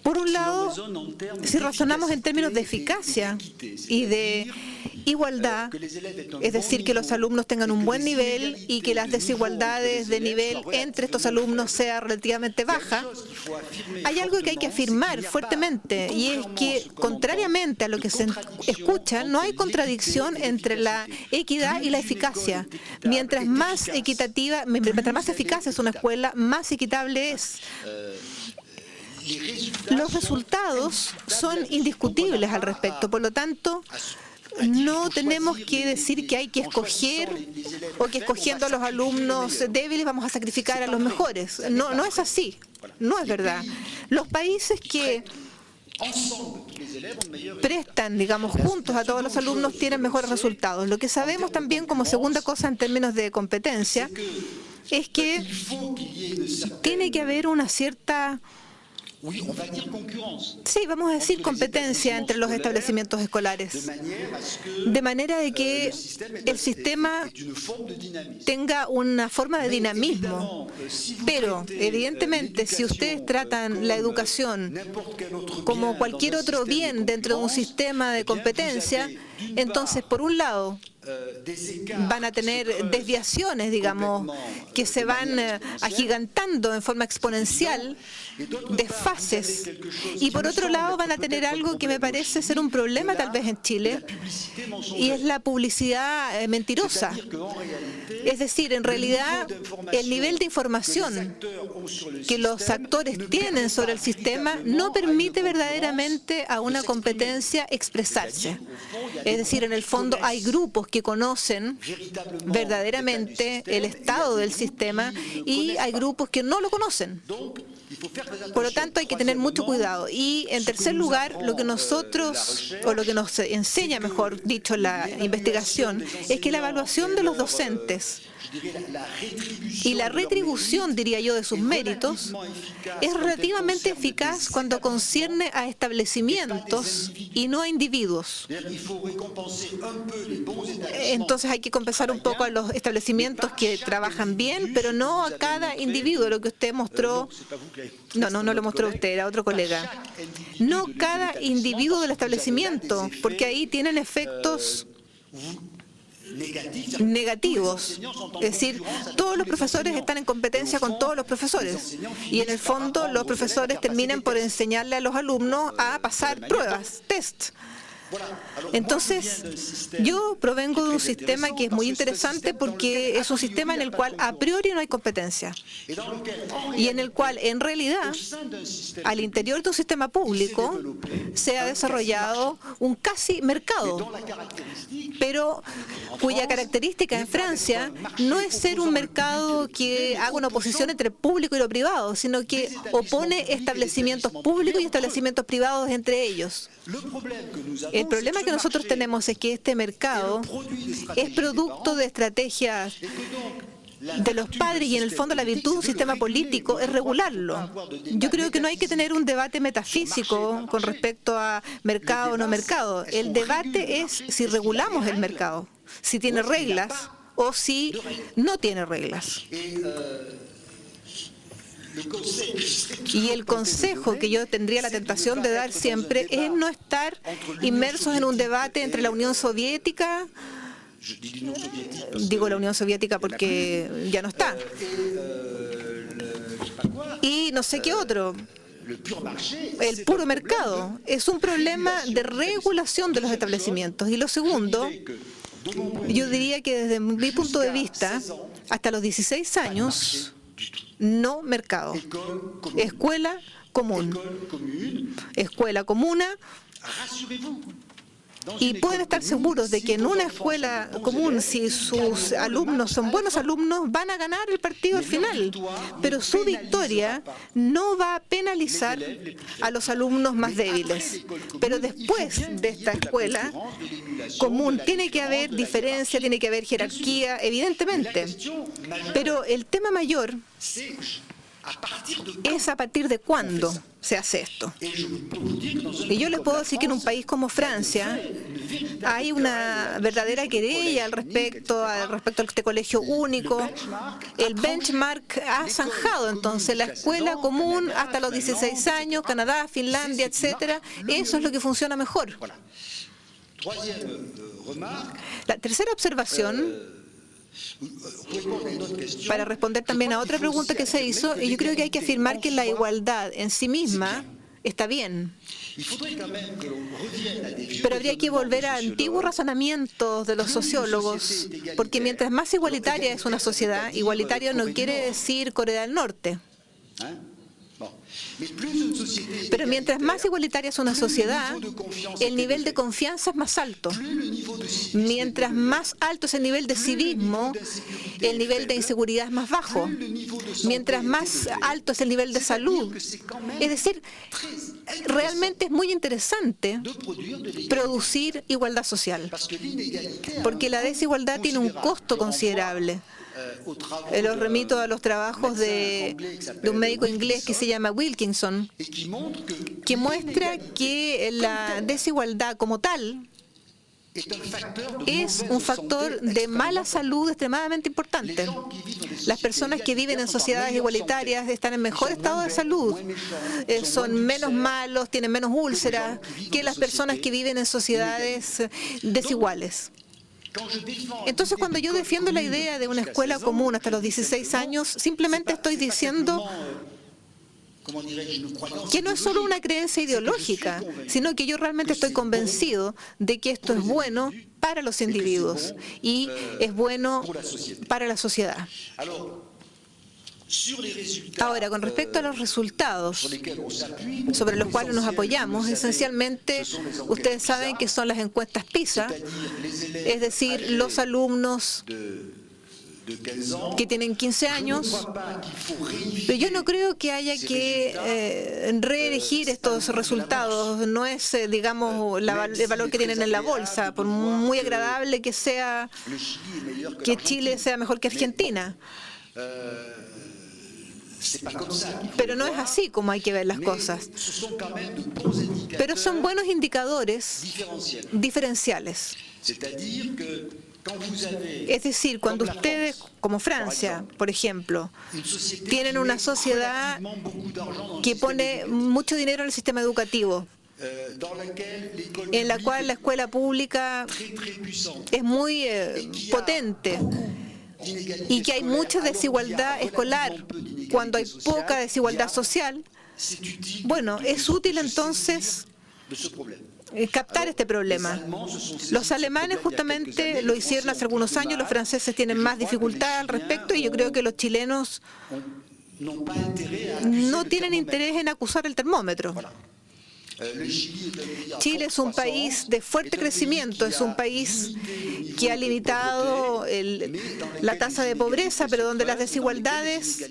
por un lado, si razonamos en términos de eficacia y de igualdad, es decir, que los alumnos tengan un buen nivel y que las desigualdades de nivel entre estos alumnos sea relativamente baja, hay algo que hay que afirmar fuertemente, y es que, contrariamente a lo que se escucha, no hay contradicción entre la equidad y la eficacia. Mientras más equitativa, mientras más eficaz es una escuela, más equitable es. Los resultados son indiscutibles al respecto, por lo tanto, no tenemos que decir que hay que escoger o que escogiendo a los alumnos débiles vamos a sacrificar a los mejores. No es así, no es verdad. Los países que prestan, digamos, juntos a todos los alumnos tienen mejores resultados. Lo que sabemos también como segunda cosa en términos de competencia es que tiene que haber una cierta... Sí, vamos a decir competencia entre los establecimientos escolares, de manera de que el sistema tenga una forma de dinamismo. Pero, evidentemente, si ustedes tratan la educación como cualquier otro bien dentro de un sistema de competencia, entonces, por un lado, van a tener desviaciones, digamos, que se van agigantando en forma exponencial, desfases, y por otro lado van a tener algo que me parece ser un problema tal vez en Chile, y es la publicidad mentirosa. Es decir, en realidad, el nivel de información que los actores tienen sobre el sistema no permite verdaderamente a una competencia expresarse. Es decir, en el fondo hay grupos que conocen verdaderamente el estado del sistema y hay grupos que no lo conocen. Por lo tanto, hay que tener mucho cuidado. Y en tercer lugar, lo que nosotros, o lo que nos enseña, mejor dicho, la investigación, es que la evaluación de los docentes y la retribución, diría yo, de sus méritos es relativamente eficaz cuando concierne a establecimientos y no a individuos. Entonces hay que compensar un poco a los establecimientos que trabajan bien, pero no a cada individuo. Lo que usted mostró, no lo mostró usted, era otro colega. No cada individuo del establecimiento, porque ahí tienen efectos negativos. Es decir, todos los profesores están en competencia con todos los profesores y en el fondo los profesores terminan por enseñarle a los alumnos a pasar pruebas, test. Entonces, yo provengo de un sistema que es muy interesante porque es un sistema en el cual a priori no hay competencia y en el cual en realidad al interior de un sistema público se ha desarrollado un casi mercado, pero cuya característica en Francia no es ser un mercado que haga una oposición entre el público y lo privado, sino que opone establecimientos públicos y establecimientos privados entre ellos. El problema que nosotros tenemos es que este mercado es producto de estrategias de los padres y en el fondo la virtud de un sistema político es regularlo. Yo creo que no hay que tener un debate metafísico con respecto a mercado o no mercado. El debate es si regulamos el mercado, si tiene reglas o si no tiene reglas. Y el consejo que yo tendría la tentación de dar siempre es no estar inmersos en un debate entre la Unión Soviética, digo la Unión Soviética porque ya no está, y no sé qué otro. El puro mercado es un problema de regulación de los establecimientos. Y lo segundo, yo diría que desde mi punto de vista, hasta los 16 años, no mercado. Escuela común. Escuela comuna. Y pueden estar seguros de que en una escuela común, si sus alumnos son buenos alumnos, van a ganar el partido al final. Pero su victoria no va a penalizar a los alumnos más débiles. Pero después de esta escuela común tiene que haber diferencia, tiene que haber jerarquía, evidentemente. Pero el tema mayor es a partir de cuándo se hace esto. Y yo les puedo decir que en un país como Francia hay una verdadera querella al respecto a este colegio único. El benchmark ha zanjado entonces la escuela común hasta los 16 años, Canadá, Finlandia, etcétera. Eso es lo que funciona mejor. La tercera observación, para responder también a otra pregunta que se hizo, yo creo que hay que afirmar que la igualdad en sí misma está bien. Pero habría que volver a antiguos razonamientos de los sociólogos, porque mientras más igualitaria es una sociedad, igualitario no quiere decir Corea del Norte. Pero mientras más igualitaria es una sociedad, el nivel de confianza es más alto. Mientras más alto es el nivel de civismo, el nivel de inseguridad es más bajo. Mientras más alto es el nivel de salud. Es decir, realmente es muy interesante producir igualdad social, porque la desigualdad tiene un costo considerable. Los remito a los trabajos de un médico inglés que se llama Wilkinson, que muestra que la desigualdad como tal es un factor de mala salud extremadamente importante. Las personas que viven en sociedades igualitarias están en mejor estado de salud, son menos malos, tienen menos úlceras que las personas que viven en sociedades desiguales. Entonces, cuando yo defiendo la idea de una escuela común hasta los 16 años, simplemente estoy diciendo que no es solo una creencia ideológica, sino que yo realmente estoy convencido de que esto es bueno para los individuos y es bueno para la sociedad. Ahora, con respecto a los resultados sobre los cuales nos apoyamos, esencialmente ustedes saben que son las encuestas PISA, es decir, los alumnos que tienen 15 años, pero yo no creo que haya que reelegir estos resultados. No es, digamos, el valor que tienen en la bolsa, por muy agradable que sea que Chile sea mejor que Argentina. Pero no es así como hay que ver las cosas. Pero son buenos indicadores diferenciales. Es decir, cuando ustedes, como Francia, por ejemplo, tienen una sociedad que pone mucho dinero en el sistema educativo, en la cual la escuela pública es muy potente, y que hay mucha desigualdad escolar, cuando hay poca desigualdad social, bueno, es útil entonces captar este problema. Los alemanes justamente lo hicieron hace algunos años, los franceses tienen más dificultad al respecto, y yo creo que los chilenos no tienen interés en acusar el termómetro. Chile es un país de fuerte crecimiento, es un país que ha limitado la tasa de pobreza, pero donde las desigualdades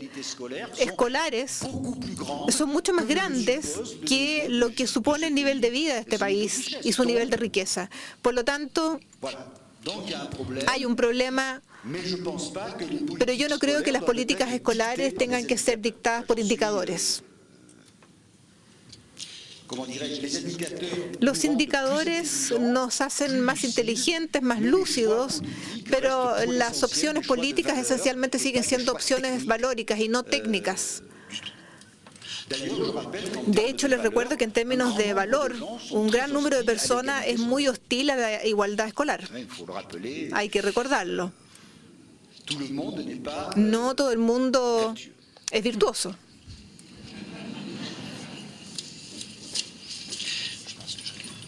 escolares son mucho más grandes que lo que supone el nivel de vida de este país y su nivel de riqueza. Por lo tanto, hay un problema, pero yo no creo que las políticas escolares tengan que ser dictadas por indicadores. Los indicadores nos hacen más inteligentes, más lúcidos, pero las opciones políticas esencialmente siguen siendo opciones valóricas y no técnicas. De hecho, les recuerdo que en términos de valor, un gran número de personas es muy hostil a la igualdad escolar. Hay que recordarlo. No todo el mundo es virtuoso.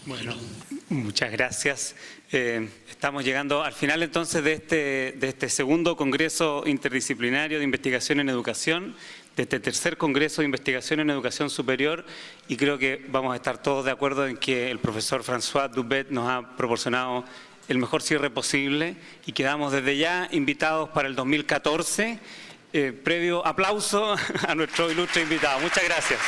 Bueno, muchas gracias. Estamos llegando al final entonces de este segundo Congreso Interdisciplinario de Investigación en Educación, de este tercer Congreso de Investigación en Educación Superior, y creo que vamos a estar todos de acuerdo en que el profesor François Dubet nos ha proporcionado el mejor cierre posible, y quedamos desde ya invitados para el 2014. Previo aplauso a nuestro ilustre invitado. Muchas gracias.